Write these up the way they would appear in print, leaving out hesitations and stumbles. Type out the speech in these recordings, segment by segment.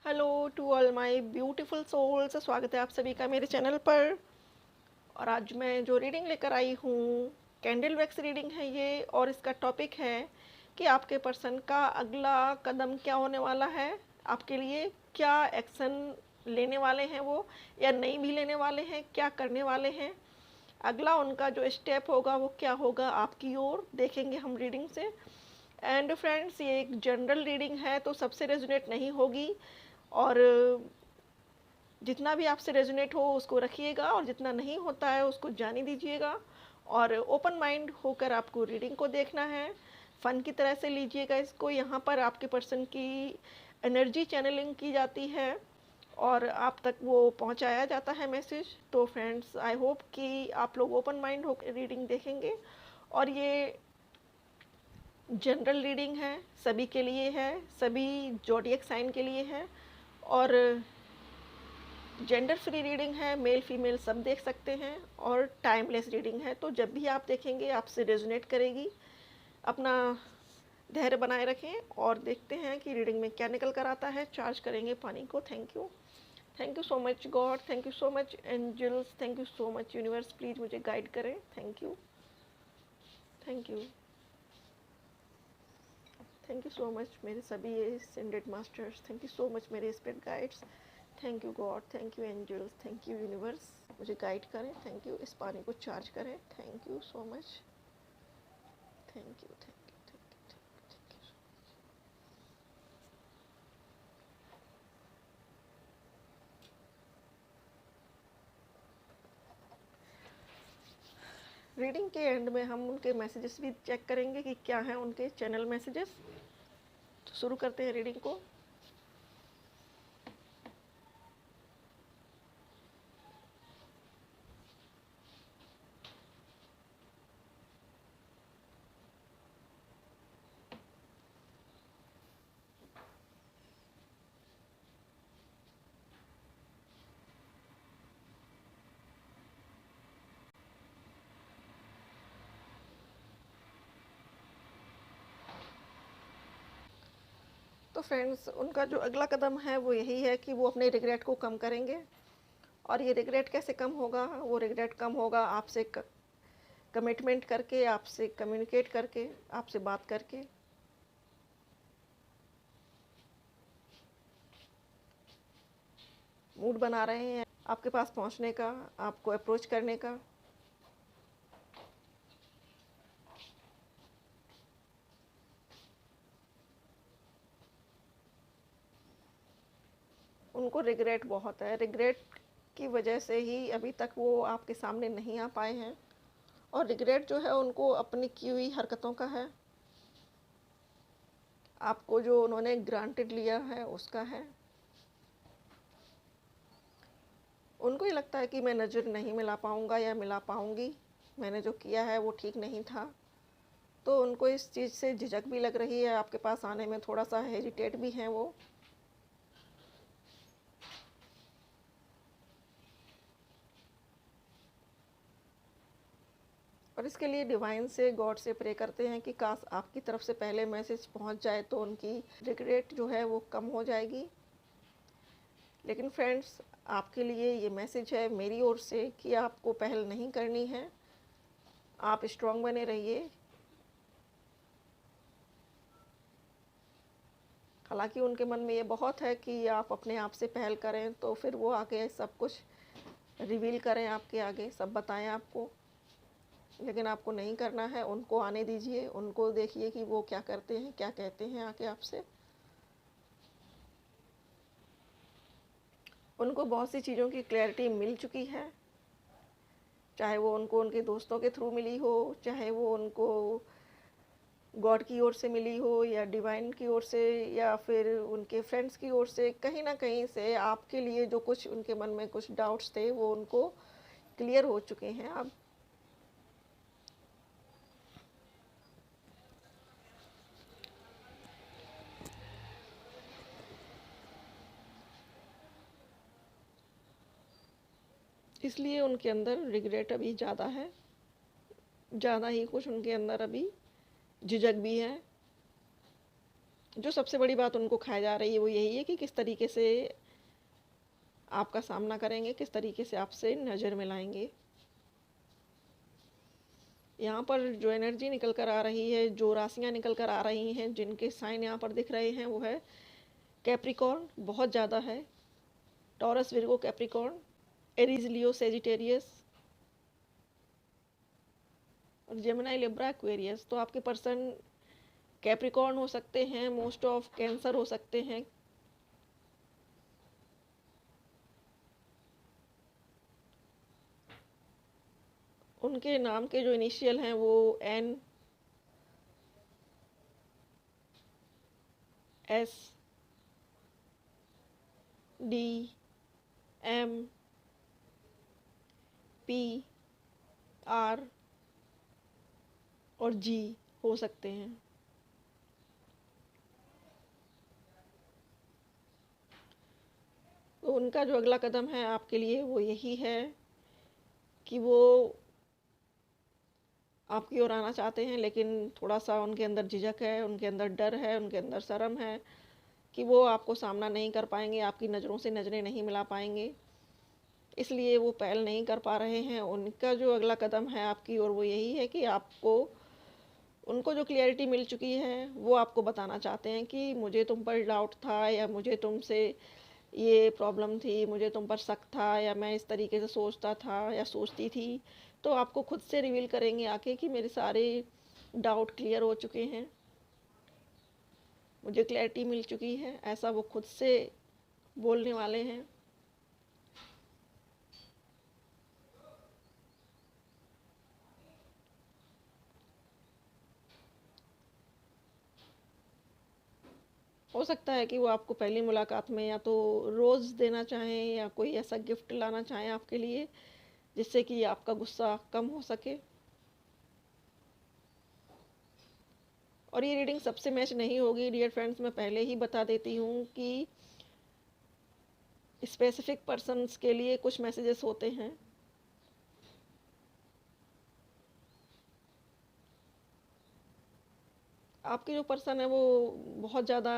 Hello to all my beautiful souls, स्वागत है आप सभी का मेरे चैनल पर। और आज मैं जो रीडिंग लेकर आई हूँ, कैंडल वैक्स रीडिंग है ये। और इसका टॉपिक है कि आपके पर्सन का अगला कदम क्या होने वाला है, आपके लिए क्या एक्शन लेने वाले हैं वो, या नहीं भी लेने वाले हैं, क्या करने वाले हैं, अगला उनका जो स्टेप होगा वो क्या होगा आपकी ओर, देखेंगे हम रीडिंग से। एंड फ्रेंड्स, ये एक जनरल रीडिंग है तो सबसे रेजोनेट नहीं होगी, और जितना भी आपसे रेजोनेट हो उसको रखिएगा, और जितना नहीं होता है उसको जाने दीजिएगा। और ओपन माइंड होकर आपको रीडिंग को देखना है, फ़न की तरह से लीजिएगा इसको। यहाँ पर आपके पर्सन की एनर्जी चैनलिंग की जाती है और आप तक वो पहुँचाया जाता है मैसेज। तो फ्रेंड्स, आई होप कि आप लोग ओपन माइंड होकर रीडिंग देखेंगे। और ये जनरल रीडिंग है, सभी के लिए है, सभी जोडियक साइन के लिए है, और जेंडर फ्री रीडिंग है, मेल फीमेल सब देख सकते हैं, और टाइमलेस रीडिंग है। तो जब भी आप देखेंगे आपसे रेजोनेट करेगी। अपना धैर्य बनाए रखें और देखते हैं कि रीडिंग में क्या निकल कर आता है। चार्ज करेंगे पानी को। Thank you so much God, thank you so much angels, thank you so much universe, please मुझे गाइड करें। Thank you, thank you, thank you so much मेरे सभी ascended masters, thank you so much मेरे spirit guides, thank you God, thank you angels, thank you universe, मुझे guide करें। Thank you, इस पानी को चार्ज करें। Thank you so much, thank you, thank you, thank you, thank you. Reading के and में हम उनके मैसेजेस भी चेक करेंगे कि क्या हैं उनके चैनल मैसेजेस। तो शुरू करते हैं रीडिंग को। तो फ्रेंड्स, उनका जो अगला कदम है वो यही है कि वो अपने रिग्रेट को कम करेंगे। और ये रिग्रेट कैसे कम होगा? वो रिग्रेट कम होगा आपसे कमिटमेंट करके, आपसे कम्युनिकेट करके, आपसे बात करके। मूड बना रहे हैं आपके पास पहुंचने का, आपको अप्रोच करने का। उनको रिग्रेट बहुत है, रिग्रेट की वजह से ही अभी तक वो आपके सामने नहीं आ पाए हैं। और रिग्रेट जो है उनको अपनी की हुई हरकतों का है, आपको जो उन्होंने ग्रांटेड लिया है उसका है। उनको ही लगता है कि मैं नज़र नहीं मिला पाऊँगा या मिला पाऊँगी, मैंने जो किया है वो ठीक नहीं था। तो उनको इस चीज़ से झिझक भी लग रही है, आपके पास आने में थोड़ा सा हेजिटेट भी हैं वो। और इसके लिए डिवाइन से, गॉड से प्रे करते हैं कि काश आपकी तरफ से पहले मैसेज पहुंच जाए तो उनकी रिग्रेट जो है वो कम हो जाएगी। लेकिन फ्रेंड्स, आपके लिए ये मैसेज है मेरी ओर से कि आपको पहल नहीं करनी है। आप स्ट्रांग बने रहिए। हालांकि उनके मन में ये बहुत है कि आप अपने आप से पहल करें, तो फिर वो आके सब कुछ रिवील करें, आपके आगे सब बताएं आपको। लेकिन आपको नहीं करना है, उनको आने दीजिए, उनको देखिए कि वो क्या करते हैं, क्या कहते हैं आके आपसे। उनको बहुत सी चीज़ों की क्लैरिटी मिल चुकी है, चाहे वो उनको उनके दोस्तों के थ्रू मिली हो, चाहे वो उनको गॉड की ओर से मिली हो, या डिवाइन की ओर से, या फिर उनके फ्रेंड्स की ओर से। कहीं ना कहीं से आपके लिए जो कुछ उनके मन में कुछ डाउट्स थे वो उनको क्लियर हो चुके हैं अब। इसलिए उनके अंदर रिग्रेट अभी ज़्यादा है, ज़्यादा ही कुछ उनके अंदर अभी झिझक भी है। जो सबसे बड़ी बात उनको खाई जा रही है वो यही है कि किस तरीके से आपका सामना करेंगे, किस तरीके से आपसे नज़र मिलाएंगे। यहाँ पर जो एनर्जी निकल कर आ रही है, जो राशियाँ निकल कर आ रही हैं, जिनके साइन यहाँ पर दिख रहे हैं, वो है कैप्रिकॉर्न बहुत ज़्यादा है, टॉरस, विर्गो, कैप्रिकॉर्न, एरीज, लियो, सेजिटेरियस और जेमिनी, लिब्रा, एक्वेरियस। तो आपके पर्सन कैप्रिकॉर्न हो सकते हैं, मोस्ट ऑफ कैंसर हो सकते हैं। उनके नाम के जो इनिशियल हैं वो N, S, D, M, P, R और जी हो सकते हैं। तो उनका जो अगला कदम है आपके लिए वो यही है कि वो आपकी ओर आना चाहते हैं, लेकिन थोड़ा सा उनके अंदर झिझक है, उनके अंदर डर है, उनके अंदर शर्म है कि वो आपको सामना नहीं कर पाएंगे, आपकी नज़रों से नज़रें नहीं मिला पाएंगे, इसलिए वो पहल नहीं कर पा रहे हैं। उनका जो अगला कदम है आपकी ओर वो यही है कि आपको, उनको जो क्लियरिटी मिल चुकी है वो आपको बताना चाहते हैं कि मुझे तुम पर डाउट था, या मुझे तुमसे ये प्रॉब्लम थी, मुझे तुम पर शक था, या मैं इस तरीके से सोचता था या सोचती थी। तो आपको खुद से रिवील करेंगे आके कि मेरे सारे डाउट क्लियर हो चुके हैं, मुझे क्लैरिटी मिल चुकी है, ऐसा वो खुद से बोलने वाले हैं। हो सकता है कि वो आपको पहली मुलाकात में या तो रोज़ देना चाहें या कोई ऐसा गिफ्ट लाना चाहें आपके लिए जिससे कि आपका गुस्सा कम हो सके। और ये रीडिंग सबसे मैच नहीं होगी डियर फ्रेंड्स, मैं पहले ही बता देती हूँ कि स्पेसिफिक पर्सन्स के लिए कुछ मैसेजेस होते हैं। आपके जो पर्सन है वो बहुत ज़्यादा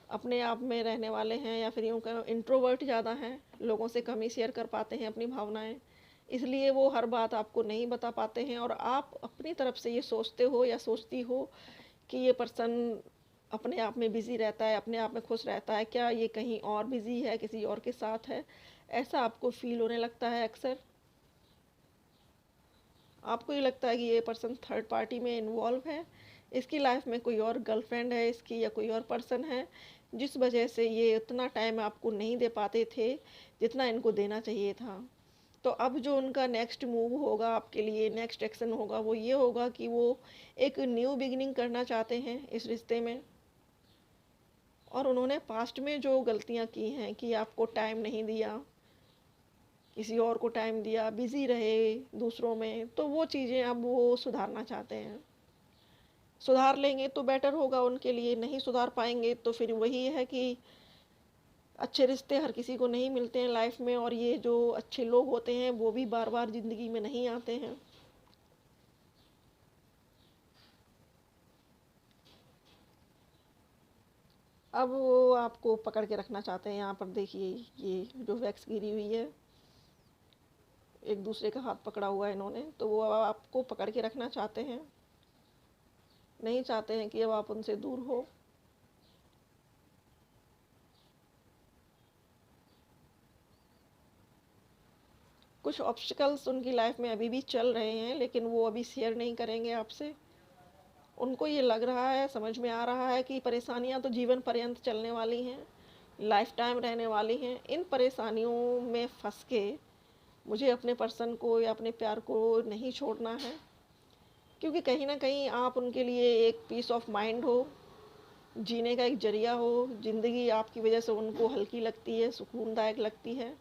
अपने आप में रहने वाले हैं, या फिर यूँ कहो इंट्रोवर्ट ज़्यादा हैं, लोगों से कम ही शेयर कर पाते हैं अपनी भावनाएं, इसलिए वो हर बात आपको नहीं बता पाते हैं। और आप अपनी तरफ से ये सोचते हो या सोचती हो कि ये पर्सन अपने आप में बिज़ी रहता है, अपने आप में खुश रहता है, क्या ये कहीं और बिज़ी है, किसी और के साथ है, ऐसा आपको फील होने लगता है। अक्सर आपको ये लगता है कि ये पर्सन थर्ड पार्टी में इन्वॉल्व है, इसकी लाइफ में कोई और गर्लफ्रेंड है इसकी, या कोई और पर्सन है, जिस वजह से ये उतना टाइम आपको नहीं दे पाते थे जितना इनको देना चाहिए था। तो अब जो उनका नेक्स्ट मूव होगा आपके लिए, नेक्स्ट एक्शन होगा, वो ये होगा कि वो एक न्यू बिगिनिंग करना चाहते हैं इस रिश्ते में। और उन्होंने पास्ट में जो गलतियां की हैं कि आपको टाइम नहीं दिया, किसी और को टाइम दिया, बिज़ी रहे दूसरों में, तो वो चीज़ें अब वो सुधारना चाहते हैं। सुधार लेंगे तो बेटर होगा उनके लिए, नहीं सुधार पाएंगे तो फिर वही है कि अच्छे रिश्ते हर किसी को नहीं मिलते हैं लाइफ में, और ये जो अच्छे लोग होते हैं वो भी बार बार ज़िंदगी में नहीं आते हैं। अब वो आपको पकड़ के रखना चाहते हैं। यहाँ पर देखिए, ये जो वैक्स गिरी हुई है, एक दूसरे का हाथ पकड़ा हुआ है इन्होंने, तो वो अब आपको पकड़ के रखना चाहते हैं, नहीं चाहते हैं कि अब आप उनसे दूर हो। कुछ ऑब्स्टिकल्स उनकी लाइफ में अभी भी चल रहे हैं, लेकिन वो अभी शेयर नहीं करेंगे आपसे। उनको ये लग रहा है, समझ में आ रहा है कि परेशानियां तो जीवन पर्यंत चलने वाली हैं, लाइफ टाइम रहने वाली हैं। इन परेशानियों में फंस के मुझे अपने पर्सन को या अपने प्यार को नहीं छोड़ना है, क्योंकि कहीं ना कहीं आप उनके लिए एक पीस ऑफ माइंड हो, जीने का एक जरिया हो। ज़िंदगी आपकी वजह से उनको हल्की लगती है, सुकूनदायक लगती है।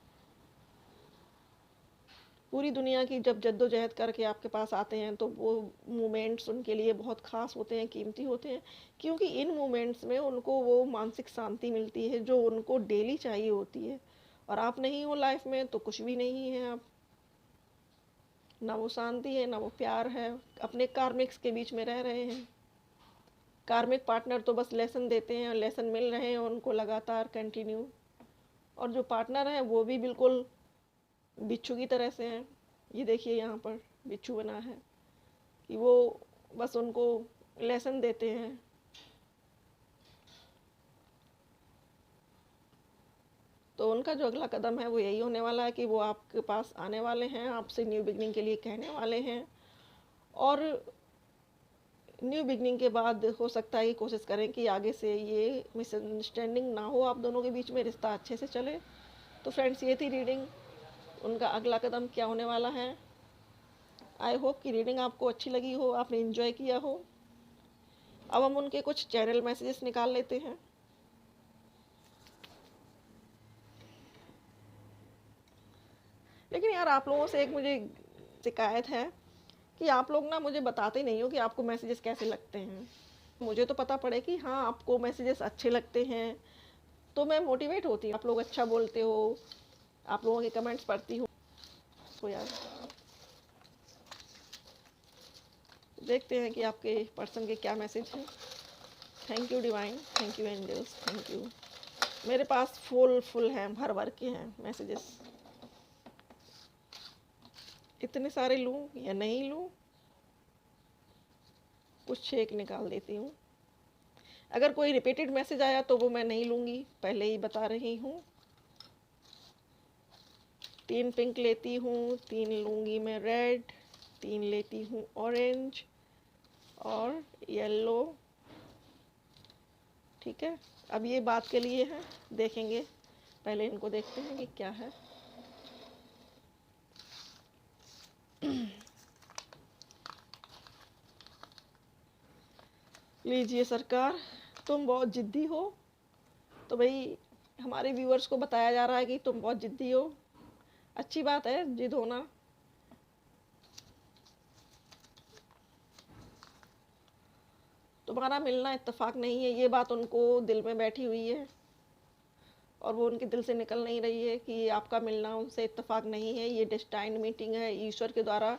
पूरी दुनिया की जब जद्दोजहद करके आपके पास आते हैं तो वो मोमेंट्स उनके लिए बहुत ख़ास होते हैं, कीमती होते हैं, क्योंकि इन मोमेंट्स में उनको वो मानसिक शांति मिलती है जो उनको डेली चाहिए होती है। और आप नहीं हो लाइफ में तो कुछ भी नहीं है आप, ना वो शांति है ना वो प्यार है, अपने कार्मिक्स के बीच में रह रहे हैं। कार्मिक पार्टनर तो बस लेसन देते हैं और लेसन मिल रहे हैं उनको लगातार कंटिन्यू, और जो पार्टनर हैं वो भी बिल्कुल बिच्छू की तरह से हैं। ये देखिए यहाँ पर बिच्छू बना है कि वो बस उनको लेसन देते हैं। तो उनका जो अगला कदम है वो यही होने वाला है कि वो आपके पास आने वाले हैं, आपसे न्यू बिगनिंग के लिए कहने वाले हैं, और न्यू बिगनिंग के बाद हो सकता है कि कोशिश करें कि आगे से ये मिसअंडरस्टैंडिंग ना हो आप दोनों के बीच में, रिश्ता अच्छे से चले। तो फ्रेंड्स, ये थी रीडिंग, उनका अगला कदम क्या होने वाला है। आई होप कि रीडिंग आपको अच्छी लगी हो, आपने इन्जॉय किया हो। अब हम उनके कुछ चैनल मैसेजेस निकाल लेते हैं। लेकिन यार आप लोगों से एक मुझे शिकायत है कि आप लोग ना मुझे बताते नहीं हो कि आपको मैसेजेस कैसे लगते हैं। मुझे तो पता पड़े कि हाँ आपको मैसेजेस अच्छे लगते हैं तो मैं मोटिवेट होती हूँ। आप लोग अच्छा बोलते हो, आप लोगों के कमेंट्स पढ़ती हूँ, तो यार देखते हैं कि आपके पर्सन के क्या मैसेज हैं। Thank you divine, thank you angels, thank you. मेरे पास फुल हैं, भर भर के हैं मैसेजेस। इतने सारे लूँ या नहीं लूँ, कुछ एक निकाल देती हूँ। अगर कोई रिपीटेड मैसेज आया तो वो मैं नहीं लूँगी, पहले ही बता रही हूँ। 3 पिंक लेती हूँ, 3 लूँगी मैं रेड, 3 लेती हूँ ऑरेंज और येलो। ठीक है, अब ये बात के लिए है, देखेंगे। पहले इनको देखते हैं कि क्या है। लीजिए सरकार, तुम बहुत जिद्दी हो। तो भाई हमारे व्यूअर्स को बताया जा रहा है कि तुम बहुत जिद्दी हो। अच्छी बात है जिद होना। तुम्हारा मिलना इत्तेफाक नहीं है, ये बात उनको दिल में बैठी हुई है और वो उनके दिल से निकल नहीं रही है कि आपका मिलना उनसे इत्तेफाक नहीं है। ये डेस्टाइन मीटिंग है, ईश्वर के द्वारा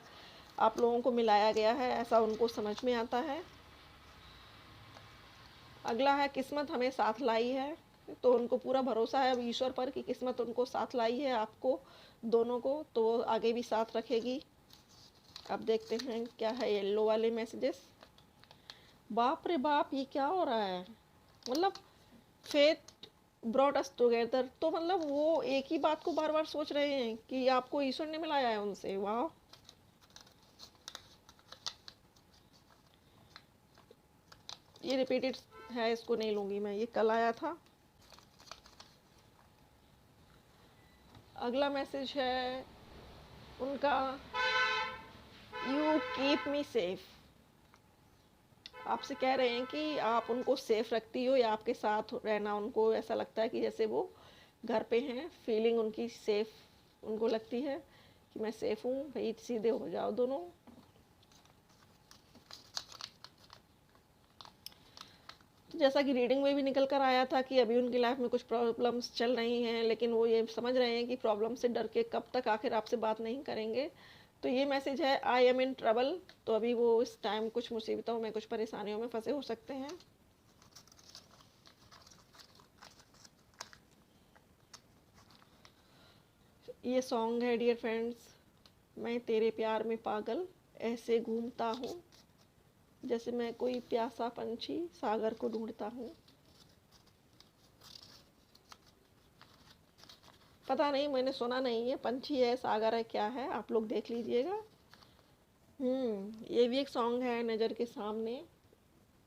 आप लोगों को मिलाया गया है, ऐसा उनको समझ में आता है। अगला है किस्मत हमें साथ लाई है, तो उनको पूरा भरोसा है अब ईश्वर पर कि किस्मत उनको साथ लाई है, आपको दोनों को, तो वो आगे भी साथ रखेगी। अब देखते हैं क्या है येलो वाले मैसेजेस। बाप रे बाप, ये क्या हो रहा है। मतलब फेथ ब्रॉट अस टुगेदर, तो मतलब वो एक ही बात को बार बार सोच रहे हैं कि आपको ईश्वर ने मिलाया है उनसे। वाह, ये रिपीटेड है, इसको नहीं लूँगी मैं, ये कल आया था। अगला मैसेज है उनका, यू कीप मी सेफ। आपसे कह रहे हैं कि आप उनको सेफ रखती हो, या आपके साथ रहना उनको ऐसा लगता है कि जैसे वो घर पे हैं। फीलिंग उनकी सेफ उनको लगती है कि मैं सेफ हूँ। भाई सीधे हो जाओ दोनों। तो जैसा कि रीडिंग में भी निकल कर आया था कि अभी उनकी लाइफ में कुछ प्रॉब्लम्स चल रही हैं, लेकिन वो ये समझ रहे हैं कि प्रॉब्लम से डर के कब तक आखिर आपसे बात नहीं करेंगे। तो ये मैसेज है, आई एम इन ट्रबल। तो अभी वो इस टाइम कुछ मुसीबतों में, कुछ परेशानियों में फंसे हो सकते हैं। ये सॉन्ग है डियर फ्रेंड्स, मैं तेरे प्यार में पागल ऐसे घूमता हूँ, जैसे मैं कोई प्यासा पंछी सागर को ढूंढता हूँ। पता नहीं, मैंने सुना नहीं है, पंछी है सागर है क्या है, आप लोग देख लीजिएगा। ये भी एक सॉन्ग है, नज़र के सामने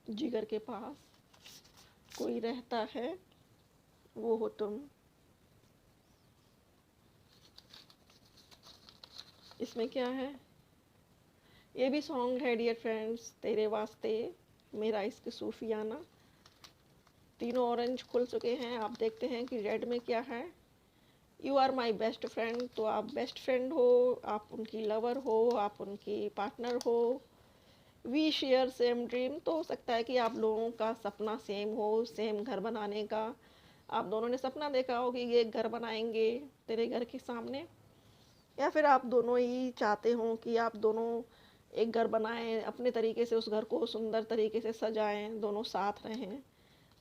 जिगर के पास कोई रहता है वो हो तुम। इसमें क्या है, ये भी सॉन्ग है डियर फ्रेंड्स, तेरे वास्ते मेरा इश्क सूफियाना। तीनों ऑरेंज खुल चुके हैं, आप देखते हैं कि रेड में क्या है। You are my best friend, तो आप बेस्ट फ्रेंड हो, आप उनकी लवर हो, आप उनकी पार्टनर हो। वी शेयर सेम ड्रीम, तो हो सकता है कि आप लोगों का सपना सेम हो, सेम घर बनाने का। आप दोनों ने सपना देखा हो कि ये घर बनाएंगे तेरे घर के सामने, या फिर आप दोनों ही चाहते हो कि आप दोनों एक घर बनाएं, अपने तरीके से उस घर को सुंदर तरीके से सजाएं, दोनों साथ रहें।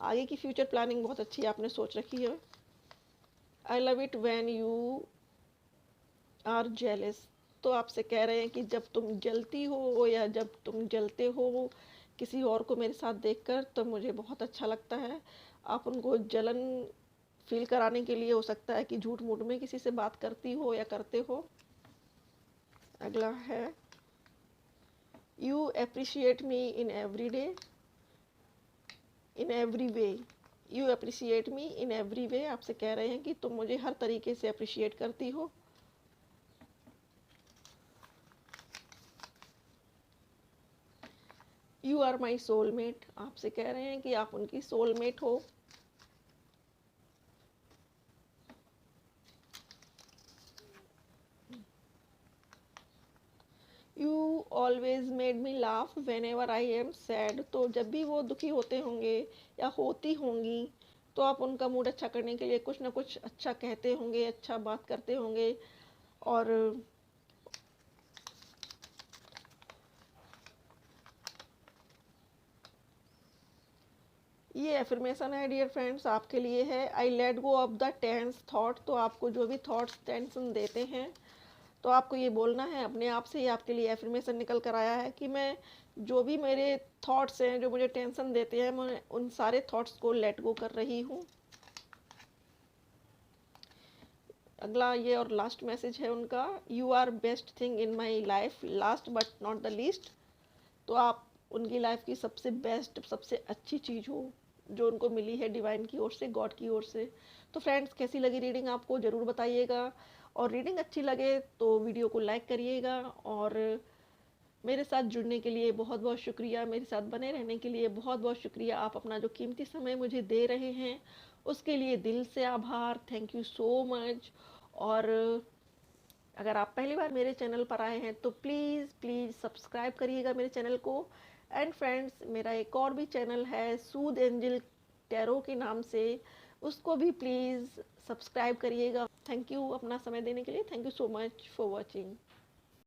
आगे की फ्यूचर प्लानिंग बहुत अच्छी आपने सोच रखी है। I love it when you are jealous. तो आपसे कह रहे हैं कि जब तुम जलती हो या जब तुम जलते हो किसी और को मेरे साथ देखकर, तो मुझे बहुत अच्छा लगता है। आप उनको जलन फील कराने के लिए हो सकता है कि झूठ मूठ में किसी से बात करती हो या करते हो। अगला है you appreciate me in every day, in every way. You appreciate me in every way, आपसे कह रहे हैं कि तुम मुझे हर तरीके से अप्रिशिएट करती हो। यू आर माई सोलमेट, आपसे कह रहे हैं कि आप उनकी सोलमेट हो। You always made me laugh when ever I am sad. तो जब भी वो दुखी होते होंगे या होती होंगी, तो आप उनका मूड अच्छा करने के लिए कुछ ना कुछ अच्छा कहते होंगे, अच्छा बात करते होंगे। और ये एफर्मेशन है डियर फ्रेंड्स आपके लिए है। I let go of the tense thought. तो आपको जो भी थॉट्स टेंशन देते हैं, तो आपको ये बोलना है अपने आप से। ही आपके लिए एफर्मेशन निकल कर आया है कि मैं जो भी मेरे थॉट्स हैं जो मुझे टेंशन देते हैं, मैं उन सारे थॉट्स को लेट गो कर रही हूँ। अगला ये और लास्ट मैसेज है उनका, you are best thing in my life last but not the least. तो आप उनकी लाइफ की सबसे बेस्ट, सबसे अच्छी चीज़ हो जो उनको मिली है डिवाइन की ओर से, गॉड की ओर से। तो फ्रेंड्स, कैसी लगी रीडिंग आपको ज़रूर बताइएगा। और रीडिंग अच्छी लगे तो वीडियो को लाइक करिएगा। और मेरे साथ जुड़ने के लिए बहुत बहुत शुक्रिया, मेरे साथ बने रहने के लिए बहुत बहुत शुक्रिया। आप अपना जो कीमती समय मुझे दे रहे हैं उसके लिए दिल से आभार, थैंक यू सो मच। और अगर आप पहली बार मेरे चैनल पर आए हैं तो प्लीज़ प्लीज़ सब्सक्राइब करिएगा मेरे चैनल को। एंड फ्रेंड्स, मेरा एक और भी चैनल है सूद एंजल टैरो के नाम से, उसको भी प्लीज़ सब्सक्राइब करिएगा। थैंक यू अपना समय देने के लिए, thank you so much for watching.